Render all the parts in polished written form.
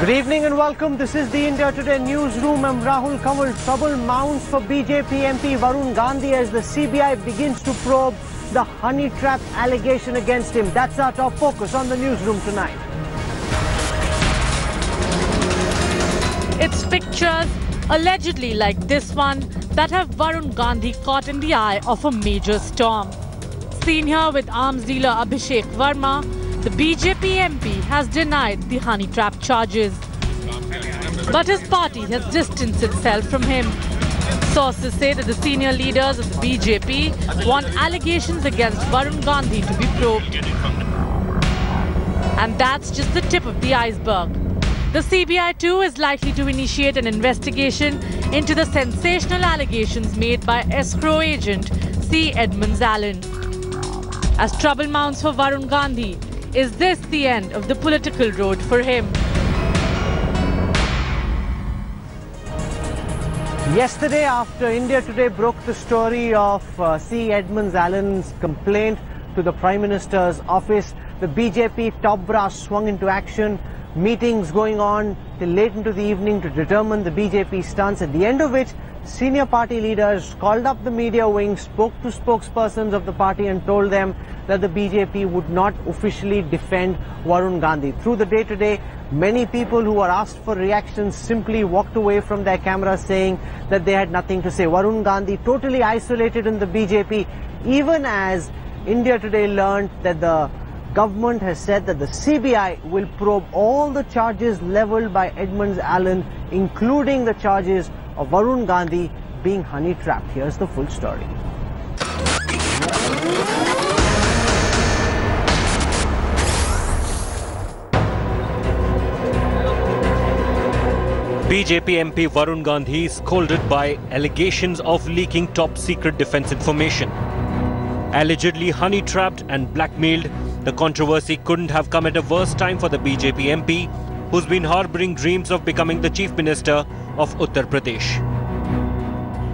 Good evening and welcome. This is the India Today Newsroom. I'm Rahul Kanwal. Trouble mounts for BJP MP Varun Gandhi as the CBI begins to probe the honey trap allegation against him. That's our top focus on the Newsroom tonight. It's pictures allegedly like this one that have Varun Gandhi caught in the eye of a major storm. Seen here with arms dealer Abhishek Verma, the BJP MP has denied the honey trap charges. But his party has distanced itself from him. Sources say that the senior leaders of the BJP want allegations against Varun Gandhi to be probed. And that's just the tip of the iceberg. The CBI too is likely to initiate an investigation into the sensational allegations made by escrow agent Edmond Allen. As trouble mounts for Varun Gandhi, is this the end of the political road for him? Yesterday, after India Today broke the story of Edmond Allen's complaint to the Prime Minister's office, the BJP top brass swung into action. Meetings going on till late into the evening to determine the BJP stance, at the end of which senior party leaders called up the media wing, spoke to spokespersons of the party and told them that the BJP would not officially defend Varun Gandhi. Through the day today, many people who were asked for reactions simply walked away from their cameras saying that they had nothing to say. Varun Gandhi totally isolated in the BJP, even as India Today learned that the government has said that the CBI will probe all the charges levelled by Edmond Allen, including the charges of Varun Gandhi being honey trapped. Here's the full story. BJP MP Varun Gandhi is scolded by allegations of leaking top secret defence information. Allegedly honey trapped and blackmailed, the controversy couldn't have come at a worse time for the BJP MP, who's been harbouring dreams of becoming the Chief Minister of Uttar Pradesh.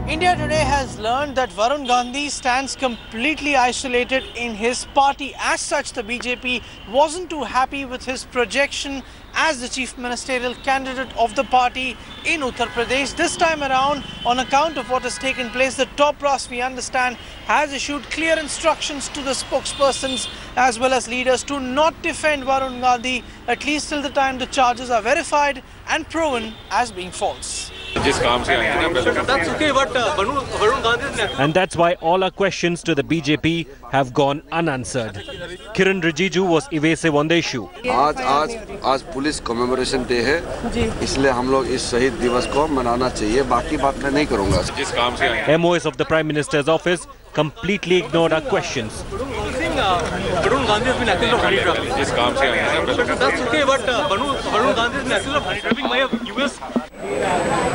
India Today has learned that Varun Gandhi stands completely isolated in his party. As such, the BJP wasn't too happy with his projection as the chief ministerial candidate of the party in Uttar Pradesh. This time around, on account of what has taken place, the top brass, we understand, has issued clear instructions to the spokespersons as well as leaders to not defend Varun Gandhi, at least till the time the charges are verified and proven as being false. And that's why all our questions to the BJP have gone unanswered. Kiran Rijiju was evasive on the issue. आज police commemoration day है, इसलिए हम लोग इस शहीद दिवस को मनाना चाहिए. बाकी बात मैं नहीं करूंगा. MOS of the Prime Minister's office completely ignored our questions. Varun Gandhi has been accused of honey trapping. That's okay, but Varun Gandhi has been accused of honey trapping by a US.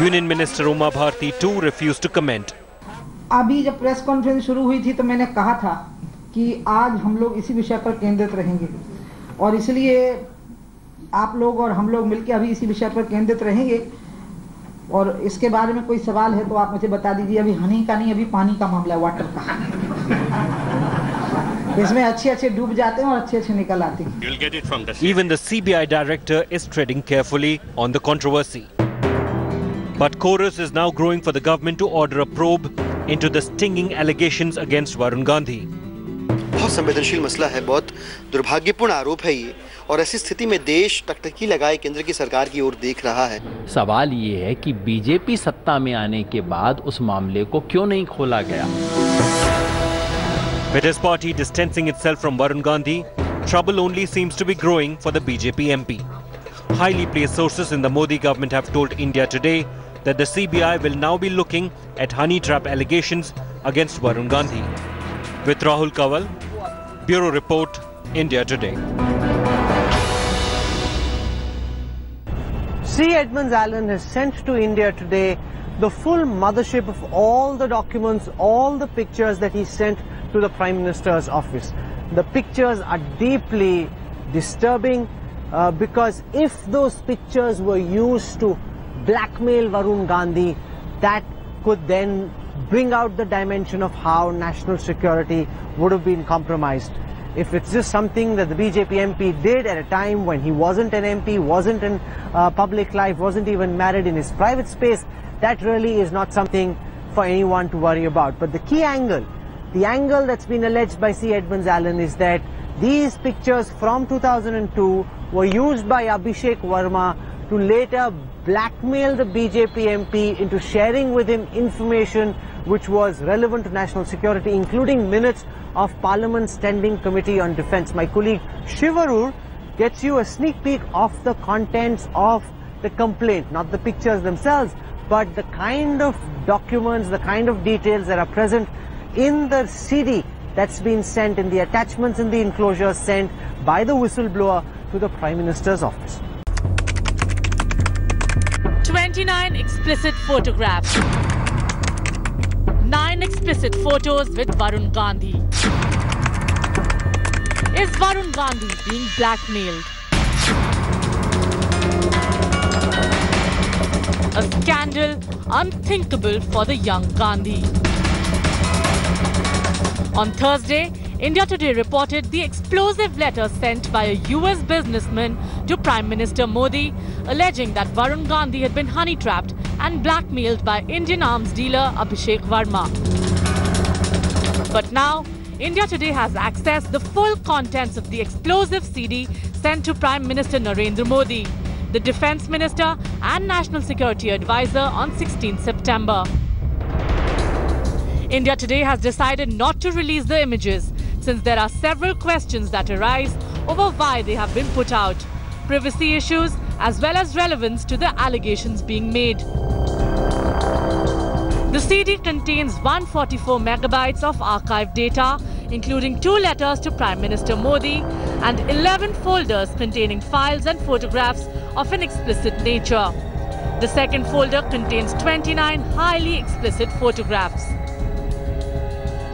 Union Minister Uma Bharti too refused to comment. अभी जब press conference शुरू हुई थी तो मैंने कहा था कि आज हम लोग इसी विषय पर केंद्रित रहेंगे और इसलिए आप लोग और हम लोग मिलकर अभी इसी विषय पर केंद्रित रहेंगे और इसके बारे में कोई सवाल है तो आप मुझे बता दीजिए. अभी हनी का नहीं, अभी पानी का मामला है, वाटर का. इसमें अच्छे डूब जाते हैं और अच्छे निकल आते हैं. Even the CBI director is treading carefully on the controversy. But chorus is now growing for the government to order a probe into the stinging allegations against Varun Gandhi. बहुत संवेदनशील मसला है, बहुत दुर्भाग्यपूर्ण आरोप है ये, और ऐसी स्थिति में देश टकटकी लगाए केंद्र की सरकार की ओर देख रहा है. सवाल ये है कि बीजेपी सत्ता में आने के बाद उस मामले को क्यों नहीं खोला गया. With his party distancing itself from Varun Gandhi, trouble only seems to be growing for the BJP MP. Highly placed sources in the Modi government have told India Today that the CBI will now be looking at honey trap allegations against Varun Gandhi. With Rahul Kanwal, Bureau Report, India Today. Edmond Allen has sent to India Today the full mothership of all the documents, all the pictures that he sent to the Prime Minister's office. The pictures are deeply disturbing because if those pictures were used to blackmail Varun Gandhi, that could then bring out the dimension of how national security would have been compromised. if it's just something that the BJP MP did at a time when he wasn't an MP, wasn't in public life, wasn't even married, in his private space, that really is not something for anyone to worry about. But the key angle, the angle that's been alleged by C. Edmond Allen, is that these pictures from 2002 were used by Abhishek Verma to later blackmail the BJP MP into sharing with him information which was relevant to national security, including minutes of Parliament's Standing Committee on Defence. My colleague Shivarur gets you a sneak peek of the contents of the complaint, not the pictures themselves, but the kind of documents, the kind of details that are present in the CD that's been sent, in the attachments in the enclosures sent by the whistleblower to the Prime Minister's office. 29 explicit photographs. 9 explicit photos with Varun Gandhi. Is Varun Gandhi being blackmailed? A scandal unthinkable for the young Gandhi. On Thursday, India Today reported the explosive letter sent by a US businessman to Prime Minister Modi, alleging that Varun Gandhi had been honey-trapped and blackmailed by Indian arms dealer Abhishek Verma. But now, India Today has accessed the full contents of the explosive CD sent to Prime Minister Narendra Modi, the Defence Minister and National Security Advisor on 16 September. India Today has decided not to release the images since there are several questions that arise over why they have been put out, privacy issues as well as relevance to the allegations being made. The CD contains 144 megabytes of archived data, including 2 letters to Prime Minister Modi and 11 folders containing files and photographs of an explicit nature. The second folder contains 29 highly explicit photographs.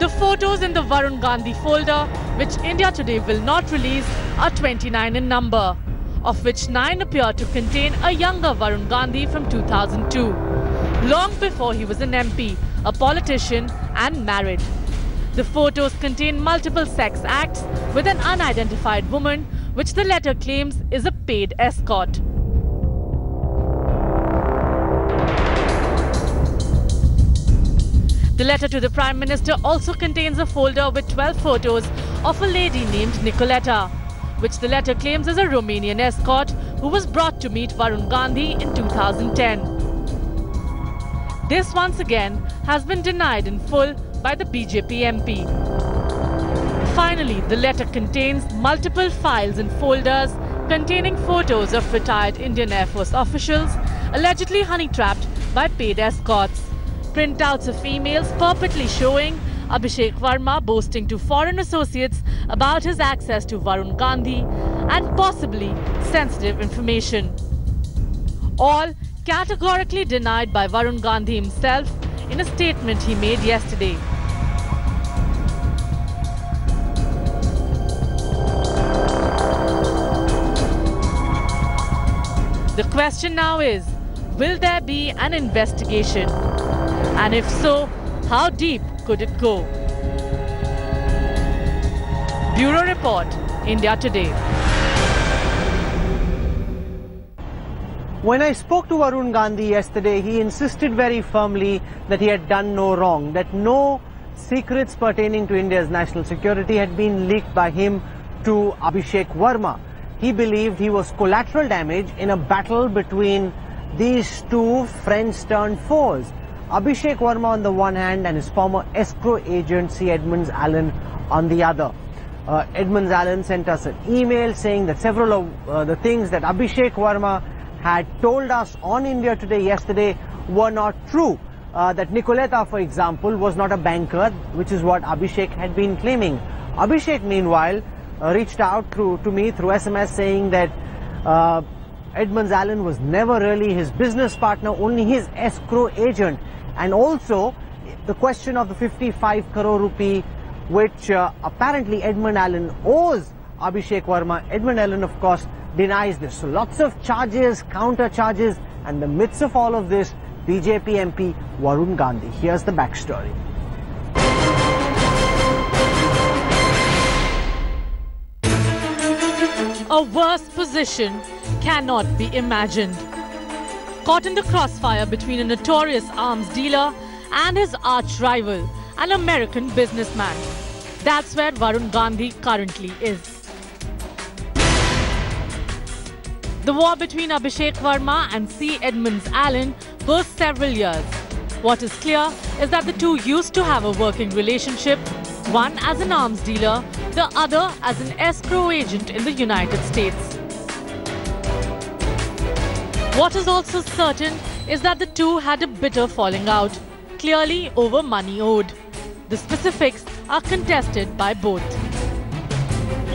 The photos in the Varun Gandhi folder, which India Today will not release, are 29 in number, of which 9 appear to contain a younger Varun Gandhi from 2002, long before he was an MP, a politician and married. The photos contain multiple sex acts with an unidentified woman, which the letter claims is a paid escort. The letter to the Prime Minister also contains a folder with 12 photos of a lady named Nicoletta, which the letter claims is a Romanian escort who was brought to meet Varun Gandhi in 2010. This once again has been denied in full by the BJP MP. Finally, the letter contains multiple files and folders containing photos of retired Indian Air Force officials allegedly honey-trapped by paid escorts. Printouts of emails purportedly showing Abhishek Verma boasting to foreign associates about his access to Varun Gandhi and possibly sensitive information. All categorically denied by Varun Gandhi himself in a statement he made yesterday. The question now is, will there be an investigation? And if so, how deep could it go? Bureau Report, India Today. When I spoke to Varun Gandhi yesterday, he insisted very firmly that he had done no wrong, that no secrets pertaining to India's national security had been leaked by him to Abhishek Verma. He believed he was collateral damage in a battle between these two friends-turned foes. Abhishek Verma on the one hand and his former escrow agent C. Edmond Allen on the other. Edmond Allen sent us an email saying that several of the things that Abhishek Verma had told us on India Today yesterday were not true. That Nicoletta, for example, was not a banker, which is what Abhishek had been claiming. Abhishek, meanwhile, reached out to me through SMS saying that Edmond Allen was never really his business partner, only his escrow agent. And also, the question of the 55 crore rupee, which apparently Edmond Allen owes Abhishek Verma. Edmond Allen, of course, denies this. So lots of charges, counter charges, and in the midst of all of this, BJP MP Varun Gandhi. Here's the backstory. A worse position cannot be imagined. Caught in the crossfire between a notorious arms dealer and his arch rival, an American businessman. That's where Varun Gandhi currently is. The war between Abhishek Verma and C. Edmond Allen goes several years. What is clear is that the two used to have a working relationship, one as an arms dealer, the other as an escrow agent in the United States. What is also certain is that the two had a bitter falling out, clearly over money owed. The specifics are contested by both.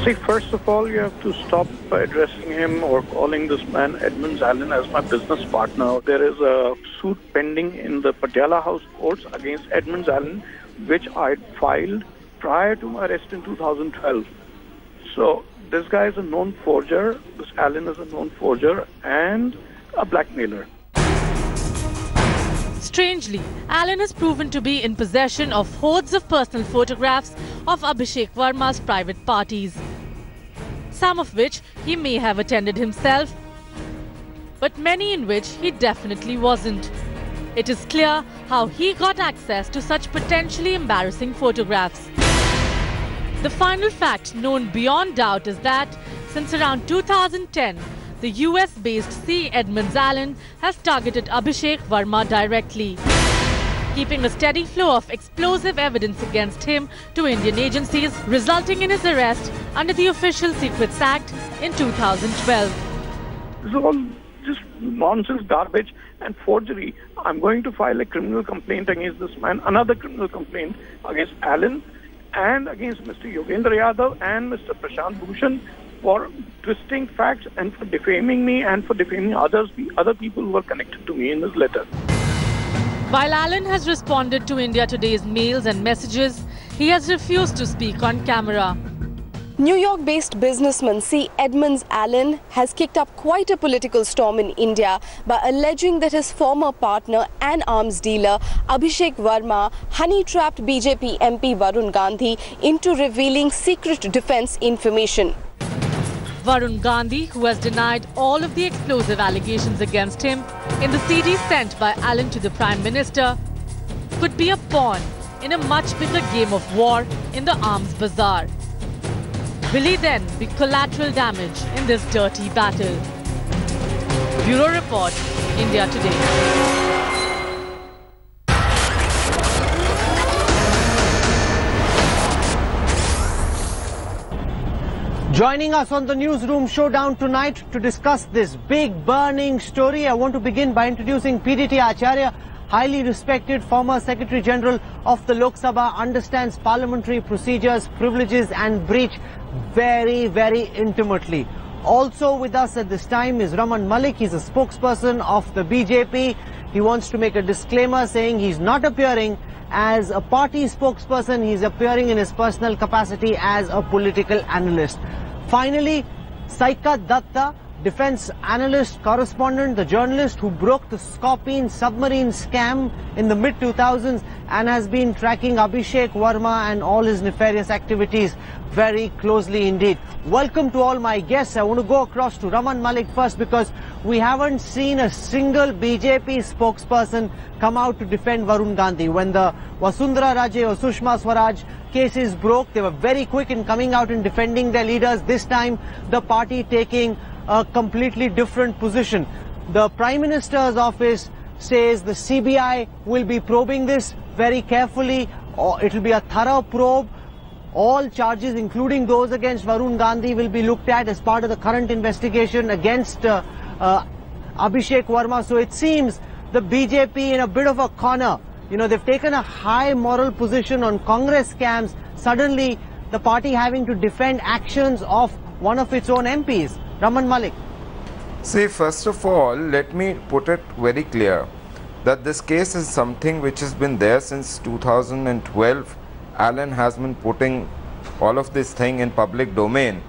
See, first of all, you have to stop addressing him or calling this man Edmond Allen as my business partner. There is a suit pending in the Patiala House courts against Edmond Allen, which I filed prior to my arrest in 2012. So this guy is a known forger, this Allen is a known forger and a blackmailer. Strangely, Allen has proven to be in possession of hordes of personal photographs of Abhishek Verma's private parties, some of which he may have attended himself, but many in which he definitely wasn't. It is clear how he got access to such potentially embarrassing photographs. The final fact known beyond doubt is that since around 2010, the US-based C. Edmond Allen has targeted Abhishek Verma directly, keeping a steady flow of explosive evidence against him to Indian agencies, resulting in his arrest under the Official Secrets Act in 2012. This is all just nonsense, garbage and forgery. I'm going to file a criminal complaint against this man, another criminal complaint against Allen and against Mr. Yogendra Yadav and Mr. Prashant Bhushan for twisting facts and for defaming me and for defaming other people who are connected to me in this letter. While Allen has responded to India Today's mails and messages, he has refused to speak on camera. New York-based businessman C. Edmond Allen has kicked up quite a political storm in India by alleging that his former partner and arms dealer Abhishek Verma honey-trapped BJP MP Varun Gandhi into revealing secret defense information. Varun Gandhi, who has denied all of the explosive allegations against him in the CD sent by Allen to the Prime Minister, could be a pawn in a much bigger game of war in the arms bazaar. Will he then be collateral damage in this dirty battle? Bureau Report, India Today. Joining us on the Newsroom Showdown tonight to discuss this big burning story, I want to begin by introducing PDT Acharya, highly respected former Secretary General of the Lok Sabha, understands parliamentary procedures, privileges and breach very, very intimately. Also with us at this time is Raman Malik. He's a spokesperson of the BJP. He wants to make a disclaimer saying he's not appearing as a party spokesperson, he's appearing in his personal capacity as a political analyst. Finally, Saika Datta, defense analyst, correspondent, the journalist who broke the Scorpion submarine scam in the mid-2000s and has been tracking Abhishek Verma and all his nefarious activities very closely indeed. Welcome to all my guests. I want to go across to Raman Malik first because we haven't seen a single BJP spokesperson come out to defend Varun Gandhi. When the Vasundhara Raje or Sushma Swaraj cases broke, they were very quick in coming out and defending their leaders. This time, the party taking a completely different position. The Prime Minister's office says the CBI will be probing this very carefully. It will be a thorough probe. All charges, including those against Varun Gandhi, will be looked at as part of the current investigation against Abhishek Verma. So it seems the BJP in a bit of a corner. You know, they've taken a high moral position on Congress scams. Suddenly, the party having to defend actions of one of its own MPs. Raman Malik. See, first of all, let me put it very clear that this case is something which has been there since 2012. Allen has been putting all of this thing in public domain.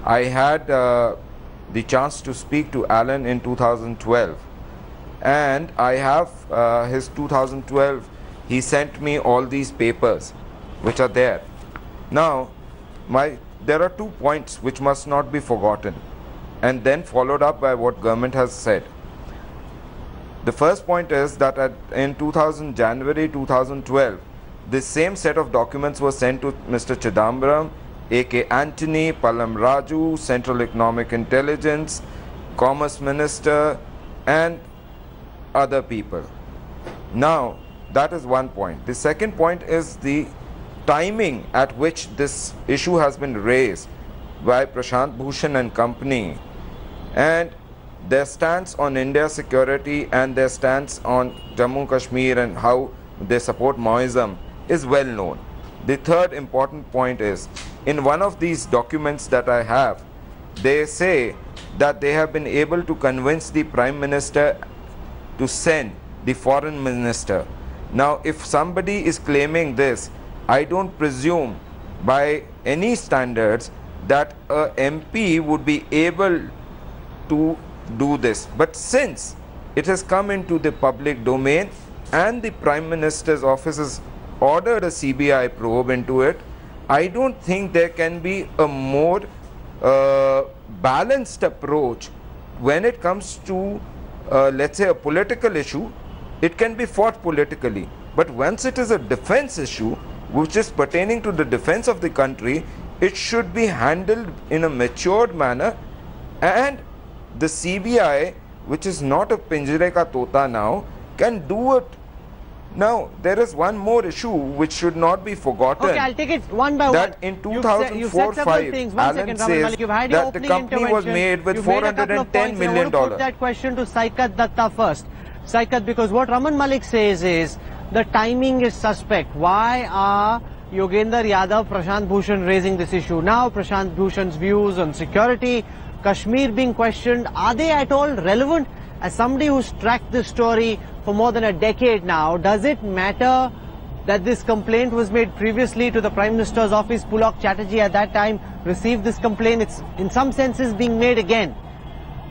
I had the chance to speak to Allen in 2012 and I have his 2012, he sent me all these papers which are there. Now, there are 2 points which must not be forgotten. and then followed up by what government has said. The first point is that in January 2012, this same set of documents was sent to Mr. Chidambaram, A.K. Antony, Pallam Raju, Central Economic Intelligence, Commerce Minister, and other people. Now, that is one point. The second point is the timing at which this issue has been raised by Prashant Bhushan and company, and their stance on India's security and their stance on Jammu Kashmir and how they support Maoism is well known. The third important point is, in one of these documents that I have, they say that they have been able to convince the Prime Minister to send the Foreign Minister. Now, if somebody is claiming this, I don't presume by any standards that a MP would be able to do this. But since it has come into the public domain and the Prime Minister's office has ordered a CBI probe into it, I don't think there can be a more balanced approach when it comes to, let's say, a political issue. It can be fought politically, but once it is a defense issue which is pertaining to the defense of the country, it should be handled in a matured manner, and the CBI, which is not a pinjre ka tota now, can do it. Now, there is one more issue which should not be forgotten. Okay, I'll take it one by one. That in 2004-5, Allen says that the company was made with $410 million. I want to put that question to Saikat Datta first. Saikat, because what Raman Malik says is the timing is suspect. Why are Yogendra Yadav, Prashant Bhushan raising this issue now? Prashant Bhushan's views on security, Kashmir being questioned, are they at all relevant? As somebody who's tracked this story for more than a decade now, does it matter that this complaint was made previously to the Prime Minister's office? Pulak Chatterjee at that time received this complaint. It's in some senses being made again.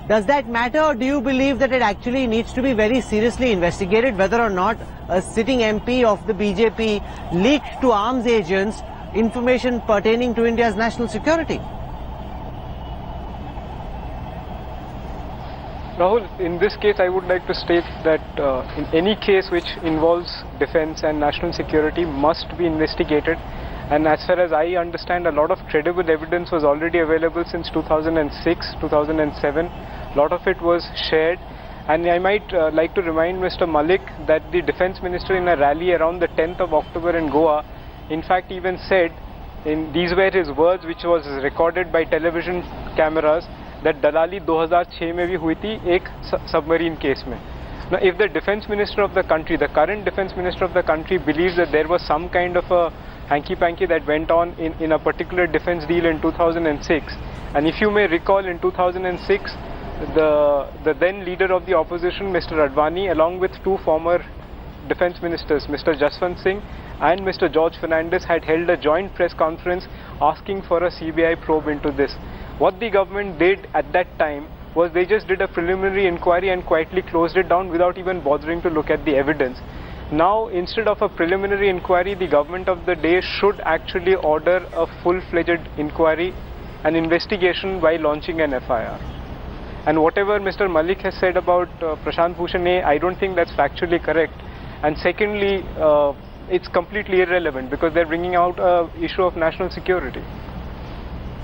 Does that matter, or do you believe that it actually needs to be very seriously investigated whether or not a sitting MP of the BJP leaked to arms agents information pertaining to India's national security? Rahul, in this case I would like to state that in any case which involves defense and national security must be investigated, and as far as I understand, a lot of credible evidence was already available since 2006, 2007. A lot of it was shared, and I might like to remind Mr. Malik that the defense minister in a rally around the 10th of October in Goa in fact even said, in these were his words which was recorded by television cameras, that dalali 2006 में भी हुई थी एक submarine case में. Now, if the defense minister of the country, the current defense minister of the country, believes that there was some kind of a hanky-panky that went on in a particular defense deal in 2006, and if you may recall, in 2006, the then leader of the opposition, Mr. Advani, along with two former defense ministers, Mr. Jaswant Singh and Mr. George Fernandes, had held a joint press conference asking for a CBI probe into this. What the government did at that time was they just did a preliminary inquiry and quietly closed it down without even bothering to look at the evidence. Now, instead of a preliminary inquiry, the government of the day should actually order a full-fledged inquiry, an investigation, by launching an FIR. And whatever Mr. Malik has said about Prashant Bhushan, I don't think that's factually correct. And secondly, it's completely irrelevant because they're bringing out an issue of national security.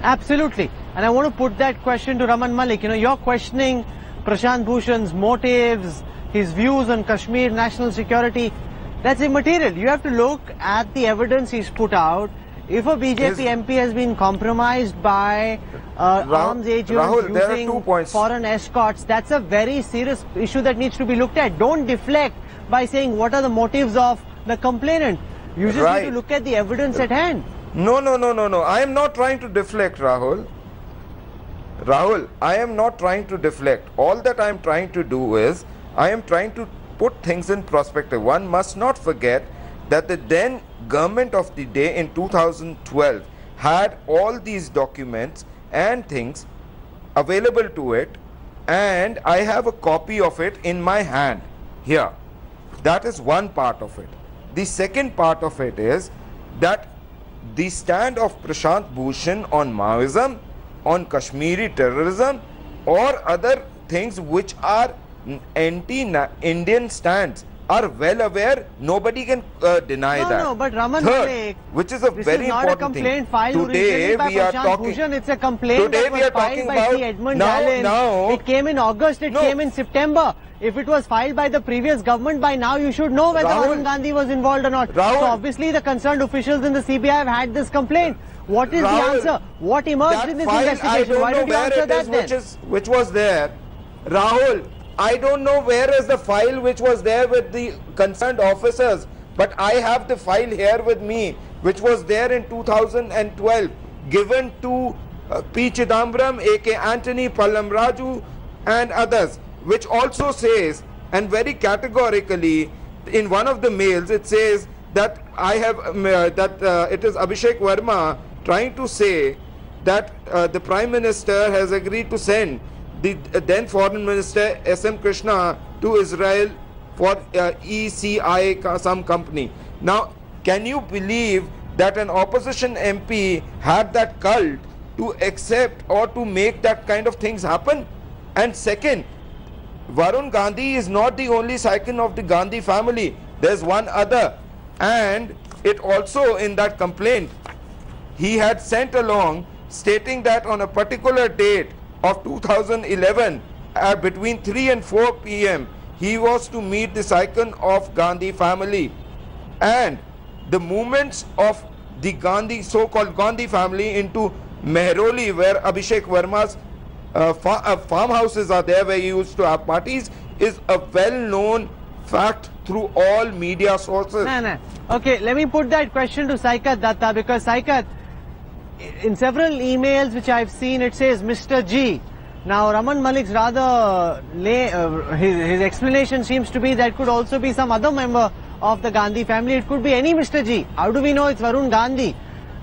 Absolutely. And I want to put that question to Raman Malik. You know, you're questioning Prashant Bhushan's motives, his views on Kashmir, national security. That's immaterial. You have to look at the evidence he's put out. If a BJP MP has been compromised by arms agents using foreign escorts, that's a very serious issue that needs to be looked at. Don't deflect by saying what are the motives of the complainant. You just need to look at the evidence at hand. No. I am not trying to deflect, Rahul. I am not trying to deflect. All that I am trying to do is, I am trying to put things in perspective. One must not forget that the then government of the day in 2012 had all these documents and things available to it, and I have a copy of it in my hand here. That is one part of it. The second part of it is that the stand of Prashant Bhushan on Maoism, on Kashmiri terrorism, or other things which are anti-Indian stands are well aware. Nobody can deny that. No, but Raman Third, Malik, which is a very important thing. Today we are talking. Bhushan. It's a complaint Today that was we are filed talking by about Edmond Allen. It came in August. It came in September. If it was filed by the previous government, by now you should know whether Varun Gandhi was involved or not. So obviously the concerned officials in the CBI have had this complaint. What is the answer? What emerged in this investigation? Why don't you answer that then? Which was there, Rahul. I don't know where is the file which was there with the concerned officers, but I have the file here with me, which was there in 2012, given to P. Chidambaram, A.K. Antony, Pallam Raju and others, which also says, and very categorically, in one of the mails, it says that I have, it is Abhishek Verma trying to say that the Prime Minister has agreed to send the then Foreign Minister S.M. Krishna to Israel for ECI, some company. Now, can you believe that an opposition MP had that cult to accept or to make that kind of things happen? And second, Varun Gandhi is not the only second of the Gandhi family. There's one other. And it also, in that complaint, he had sent along stating that on a particular date of 2011 between 3 and 4 p.m. he was to meet this icon of Gandhi family, and the movements of the Gandhi, so-called Gandhi family into Mehroli, where Abhishek Verma's farmhouses are there where he used to have parties, is a well-known fact through all media sources. Okay, let me put that question to Saikat Datta, because Saikat, in several emails which I've seen, it says Mr. G. Now, Raman Malik's rather his explanation seems to be that it could also be some other member of the Gandhi family. It could be any Mr. G. How do we know it's Varun Gandhi?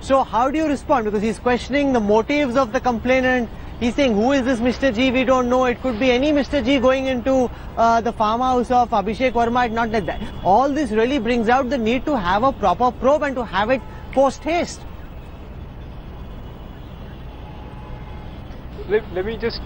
So how do you respond? Because he's questioning the motives of the complainant. He's saying, who is this Mr. G? We don't know. It could be any Mr. G going into the farmhouse of Abhishek Verma. Not like that. All this really brings out the need to have a proper probe and to have it post-haste. Let me just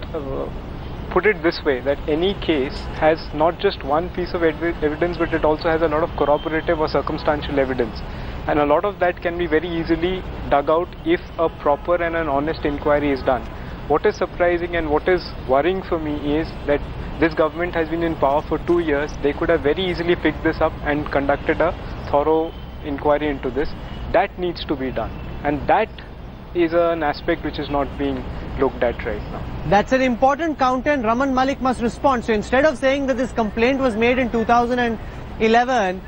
put it this way, that any case has not just one piece of evidence, but it also has a lot of corroborative or circumstantial evidence. And a lot of that can be very easily dug out if a proper and an honest inquiry is done. What is surprising and what is worrying for me is that this government has been in power for 2 years. They could have very easily picked this up and conducted a thorough inquiry into this. That needs to be done. And that is an aspect which is not being looked at right now. That's an important counter, and Raman Malik must respond. So instead of saying that this complaint was made in 2011,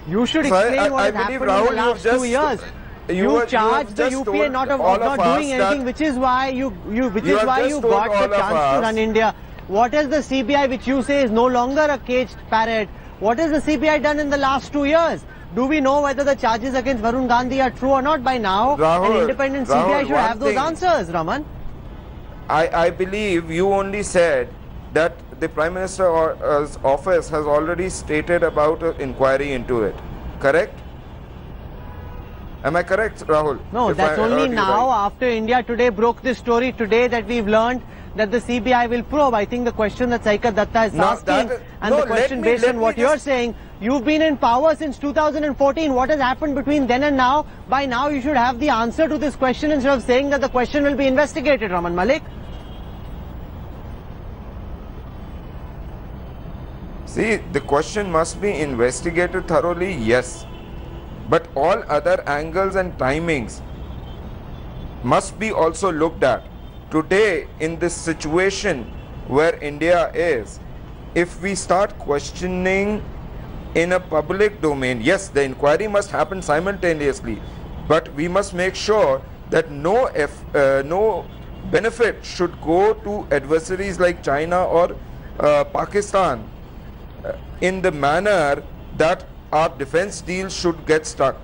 you should explain what has happened in the last 2 years. You charged the UPA not doing anything, which is why you got the chance to run India. What is the CBI, which you say is no longer a caged parrot? What has the CBI done in the last 2 years? Do we know whether the charges against Varun Gandhi are true or not by now? An independent CBI should have those answers, Raman. I believe you only said that the Prime Minister's office has already stated about an inquiry into it. Correct? Am I correct, Rahul? No, that's only now, after India Today broke this story today, that we've learned that the CBI will probe. I think the question that Saikat Datta is asking, and the question based on what you're saying, you've been in power since 2014. What has happened between then and now? By now, you should have the answer to this question instead of saying that the question will be investigated, Raman Malik. See, the question must be investigated thoroughly, yes. But all other angles and timings must be also looked at. Today, in this situation where India is, if we start questioning in a public domain, yes, the inquiry must happen simultaneously, but we must make sure that no benefit should go to adversaries like China or Pakistan in the manner that our defense deals should get stuck.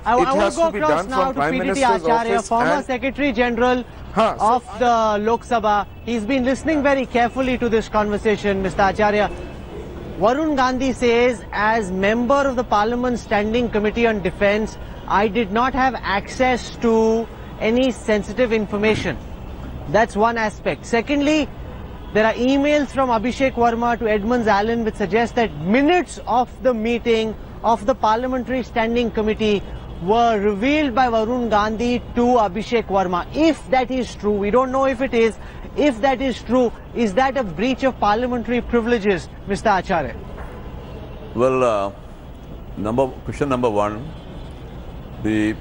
I will go across now to PDT Acharya, former Secretary General of the Lok Sabha. He's been listening very carefully to this conversation, Mr. Acharya. Varun Gandhi says, as member of the Parliament Standing Committee on Defence, I did not have access to any sensitive information. That's one aspect. Secondly, There are emails from Abhishek Verma to Edmond Allen which suggest that minutes of the meeting of the Parliamentary Standing Committee were revealed by Varun Gandhi to Abhishek Verma. If that is true, we don't know if it is. If that is true, is that a breach of parliamentary privileges, Mr. Acharya? Well, question number one, the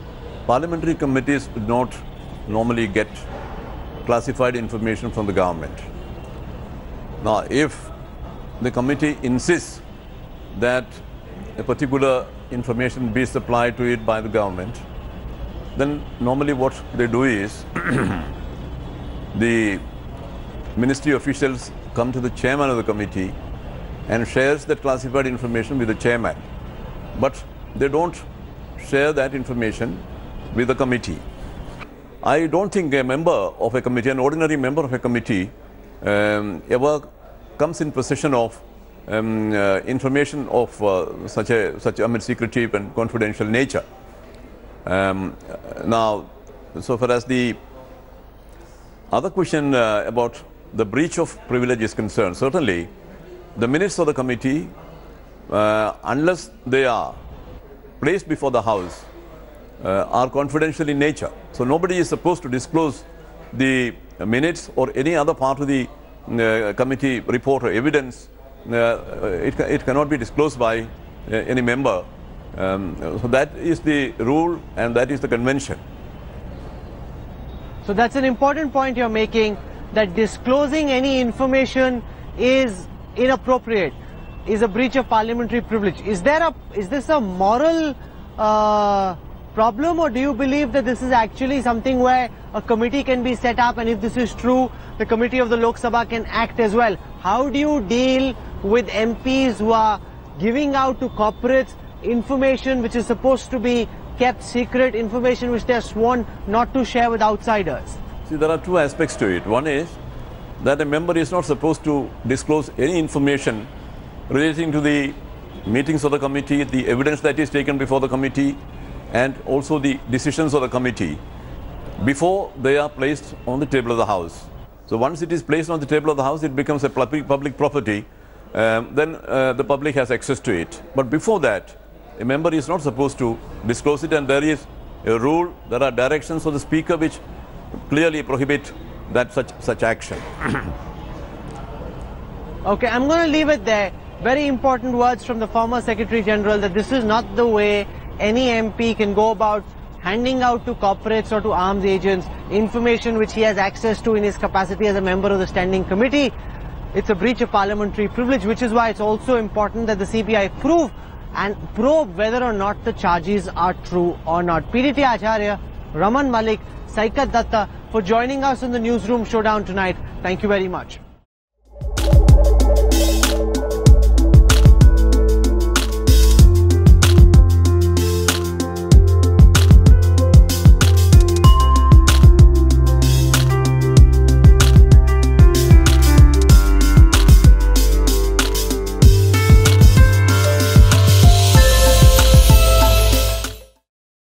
parliamentary committees do not normally get classified information from the government. Now, if the committee insists that a particular information be supplied to it by the government, then normally what they do is the ministry officials come to the chairman of the committee and shares that classified information with the chairman. But they don't share that information with the committee. I don't think a member of a committee, an ordinary member of a committee, ever comes in possession of information of such secretive and confidential nature. Now, so far as the other question about the breach of privilege is concerned, certainly the minutes of the committee, unless they are placed before the House, are confidential in nature. So nobody is supposed to disclose the minutes or any other part of the committee report or evidence. It cannot be disclosed by any member. So that is the rule and that is the convention. So that's an important point you're making, that disclosing any information is inappropriate, is a breach of parliamentary privilege. Is this a moral problem, or do you believe that this is actually something where a committee can be set up, and if this is true, the committee of the Lok Sabha can act as well? How do you deal with MPs who are giving out to corporates information which is supposed to be kept secret, information which they are sworn not to share with outsiders? See, there are two aspects to it. One is that a member is not supposed to disclose any information relating to the meetings of the committee, the evidence that is taken before the committee, and also the decisions of the committee before they are placed on the table of the House. So once it is placed on the table of the House, it becomes a public property. Then the public has access to it. But before that, a member is not supposed to disclose it, and there is a rule, there are directions of the Speaker which clearly prohibit that such action. Okay, I'm going to leave it there. Very important words from the former Secretary General that this is not the way any MP can go about handing out to corporates or to arms agents information which he has access to in his capacity as a member of the Standing Committee. It's a breach of parliamentary privilege, which is why it's also important that the CBI prove and probe whether or not the charges are true or not. PDT Acharya, Raman Malik, Saikat Datta for joining us in the Newsroom Showdown tonight. Thank you very much.